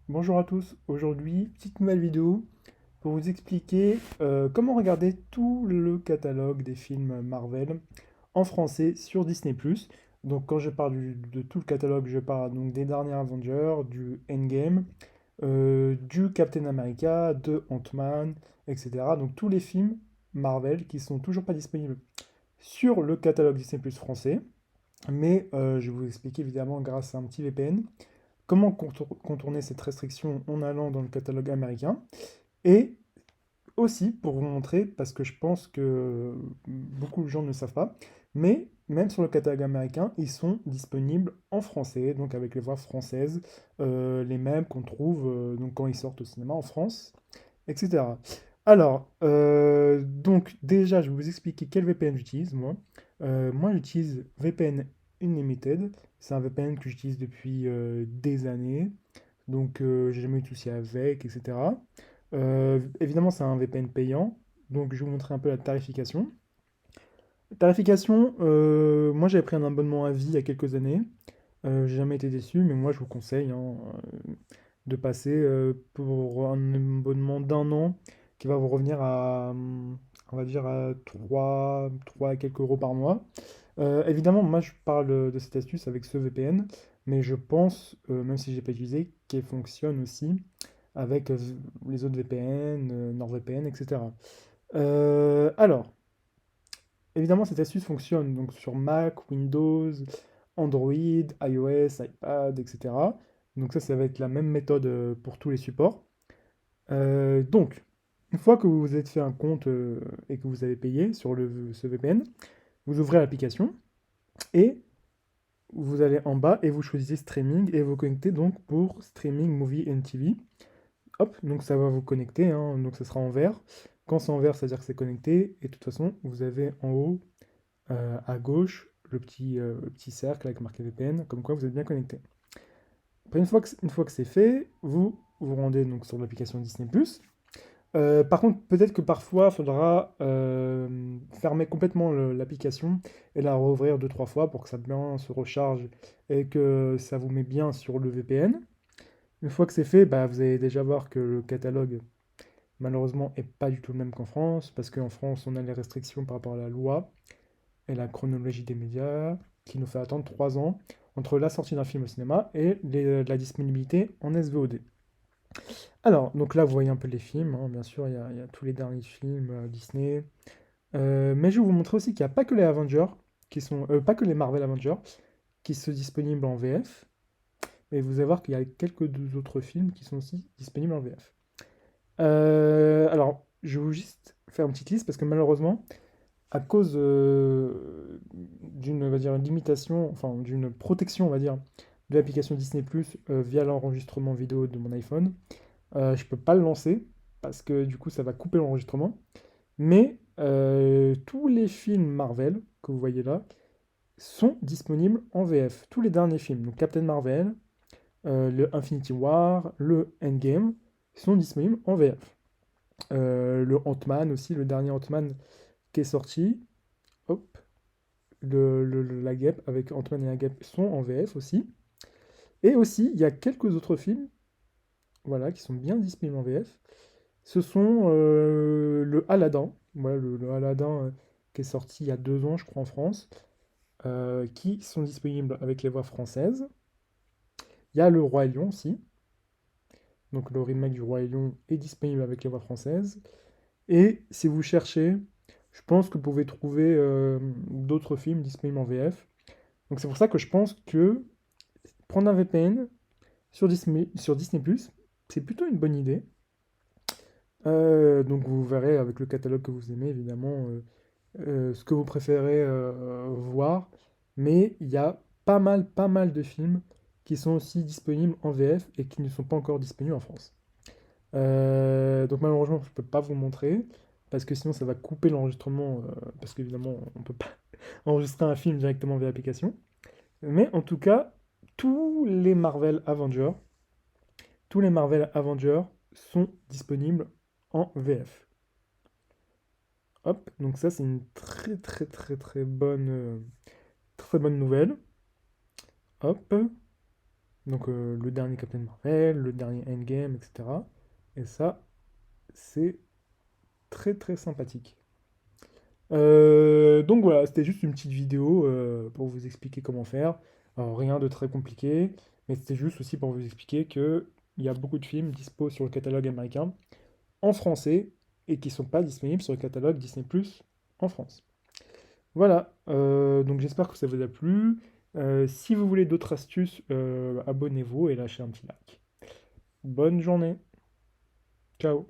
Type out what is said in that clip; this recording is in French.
Bonjour à tous, aujourd'hui, petite nouvelle vidéo pour vous expliquer comment regarder tout le catalogue des films Marvel en français sur Disney+. Donc quand je parle de tout le catalogue, je parle donc des derniers Avengers, du Endgame, du Captain America, de Ant-Man, etc. Donc tous les films Marvel qui sont toujours pas disponibles sur le catalogue Disney+ français, mais je vais vous expliquer évidemment grâce à un petit VPN comment contourner cette restriction en allant dans le catalogue américain, et aussi pour vous montrer, parce que je pense que beaucoup de gens ne le savent pas, mais même sur le catalogue américain, ils sont disponibles en français, donc avec les voix françaises, les mêmes qu'on trouve donc quand ils sortent au cinéma en France, etc. Alors, donc déjà, je vais vous expliquer quel VPN j'utilise, moi. Moi, j'utilise VPN Unlimited. C'est un VPN que j'utilise depuis des années. Donc, j'ai jamais eu de soucis avec, etc. Évidemment, c'est un VPN payant. Donc, je vais vous montrer un peu la tarification. Tarification, moi, j'avais pris un abonnement à vie il y a quelques années. J'ai jamais été déçu, mais moi, je vous conseille hein, de passer pour un abonnement d'un an qui va vous revenir à, on va dire, à 3 et quelques euros par mois. Évidemment, moi je parle de cette astuce avec ce VPN, mais je pense, même si je l'ai pas utilisé, qu'elle fonctionne aussi avec les autres VPN, NordVPN, etc. Alors, évidemment, cette astuce fonctionne donc sur Mac, Windows, Android, iOS, iPad, etc. Donc ça va être la même méthode pour tous les supports. Donc, une fois que vous vous êtes fait un compte et que vous avez payé sur ce VPN, vous ouvrez l'application et vous allez en bas et vous choisissez streaming et vous connectez donc pour streaming movie and TV. Hop, donc ça va vous connecter, hein, donc ça sera en vert. Quand c'est en vert, ça veut dire que c'est connecté. Et de toute façon, vous avez en haut à gauche le petit cercle avec marqué VPN, comme quoi vous êtes bien connecté. Après, une fois que c'est fait, vous vous rendez donc sur l'application Disney+. Par contre, peut-être que parfois, il faudra fermer complètement l'application et la rouvrir deux, trois fois pour que ça bien se recharge et que ça vous met bien sur le VPN. Une fois que c'est fait, bah, vous allez déjà voir que le catalogue, malheureusement, est pas du tout le même qu'en France, parce qu'en France, on a les restrictions par rapport à la loi et la chronologie des médias, qui nous fait attendre 3 ans entre la sortie d'un film au cinéma et la disponibilité en SVOD. Alors, donc là, vous voyez un peu les films, hein, bien sûr, il y a tous les derniers films Disney. Mais je vais vous montrer aussi qu'il n'y a pas que les Avengers, pas que les Marvel Avengers, qui sont disponibles en VF, mais vous allez voir qu'il y a quelques deux autres films qui sont aussi disponibles en VF. Alors, je vais vous juste faire une petite liste, parce que malheureusement, à cause d'une, on va dire, une limitation, enfin, d'une protection, on va dire, de l'application Disney+, via l'enregistrement vidéo de mon iPhone, je peux pas le lancer parce que du coup ça va couper l'enregistrement. Mais tous les films Marvel que vous voyez là sont disponibles en VF. Tous les derniers films, donc Captain Marvel, le Infinity War, le Endgame, sont disponibles en VF. Le Ant-Man aussi, le dernier Ant-Man qui est sorti, hop, la guêpe avec Ant-Man et la guêpe sont en VF aussi. Et aussi, il y a quelques autres films voilà, qui sont bien disponibles en VF. Ce sont le Aladdin, voilà, le Aladdin qui est sorti il y a 2 ans, je crois, en France, qui sont disponibles avec les voix françaises. Il y a le Roi Lion aussi, donc le remake du Roi Lion est disponible avec les voix françaises. Et si vous cherchez, je pense que vous pouvez trouver d'autres films disponibles en VF. Donc c'est pour ça que je pense que prendre un VPN sur Disney+, c'est plutôt une bonne idée. Donc vous verrez avec le catalogue que vous aimez, évidemment, ce que vous préférez voir, mais il y a pas mal de films qui sont aussi disponibles en VF et qui ne sont pas encore disponibles en France. Donc malheureusement, je peux pas vous montrer, parce que sinon ça va couper l'enregistrement, parce qu'évidemment, on peut pas enregistrer un film directement via l'application. Mais en tout cas, tous les Marvel Avengers, tous les Marvel Avengers sont disponibles en VF. Hop, donc ça c'est une très bonne nouvelle. Hop, Donc le dernier Captain Marvel, le dernier Endgame, etc. Et ça, c'est très très sympathique. Donc voilà, c'était juste une petite vidéo pour vous expliquer comment faire. Alors rien de très compliqué, mais c'était juste aussi pour vous expliquer que il y a beaucoup de films dispo sur le catalogue américain en français et qui sont pas disponibles sur le catalogue Disney+ en France. Voilà, donc j'espère que ça vous a plu. Si vous voulez d'autres astuces, abonnez-vous et lâchez un petit like. Bonne journée. Ciao.